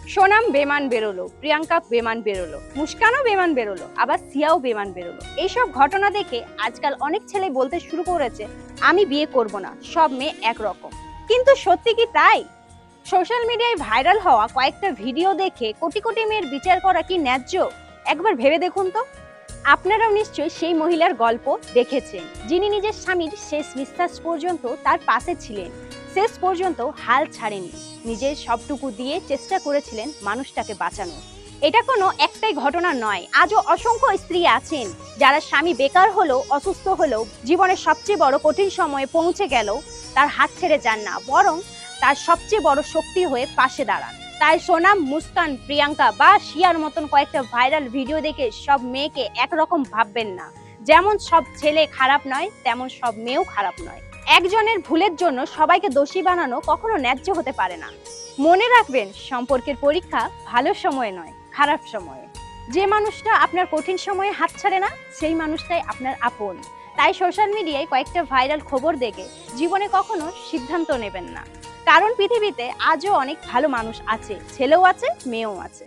সোনাম বেমান বেরোলো, প্রিয়াঙ্কা বেমান বেরোলো, মুস্কানও বেমান বেরোলো, আবার সিয়াও বেমান বেরোলো। এইসব ঘটনা দেখে আজকাল অনেক ছেলে বলতে শুরু করেছে, আমি বিয়ে করব না, সব মেয়ে একরকম। কিন্তু সত্যি কি তাই? সোশ্যাল মিডিয়ায় ভাইরাল হওয়া কয়েকটা ভিডিও দেখে কোটি কোটি মেয়ের বিচার করা কি ন্যায্য? একবার ভেবে দেখুন তো। আপনারাও নিশ্চয়ই সেই মহিলার গল্প দেখেছেন, যিনি নিজের স্বামীর শেষ নিঃশ্বাস পর্যন্ত তার পাশে ছিলেন, শেষ পর্যন্ত হাল ছাড়েনি, নিজের সবটুকু দিয়ে চেষ্টা করেছিলেন মানুষটাকে বাঁচানো। এটা কোনো একটাই ঘটনা নয়, আজও অসংখ্য স্ত্রী আছেন যারা স্বামী বেকার হলেও, অসুস্থ হলেও, জীবনের সবচেয়ে বড় কঠিন সময়ে পৌঁছে গেল তার হাত ছেড়ে যান না, বরং তার সবচেয়ে বড় শক্তি হয়ে পাশে দাঁড়ান। তাই সোনাম, মুস্কান, প্রিয়াঙ্কা বা শিয়ার মতন কয়েকটা ভাইরাল ভিডিও দেখে সব মেয়েকে একরকম ভাববেন না। যেমন সব ছেলে খারাপ নয়, তেমন সব মেয়েও খারাপ নয়। একজনের ভুলের জন্য সবাইকে দোষী বানানো কখনো ন্যায্য হতে পারে না। মনে রাখবেন, সম্পর্কের পরীক্ষা ভালো সময়ে নয়, খারাপ সময়ে। যে মানুষটা আপনার কঠিন সময়ে হাত ছাড়ে না, সেই মানুষটাই আপনার আপন। তাই সোশ্যাল মিডিয়ায় কয়েকটা ভাইরাল খবর দেখে জীবনে কখনো সিদ্ধান্ত নেবেন না। কারণ পৃথিবীতে আজও অনেক ভালো মানুষ আছে, ছেলেও আছে, মেয়েও আছে।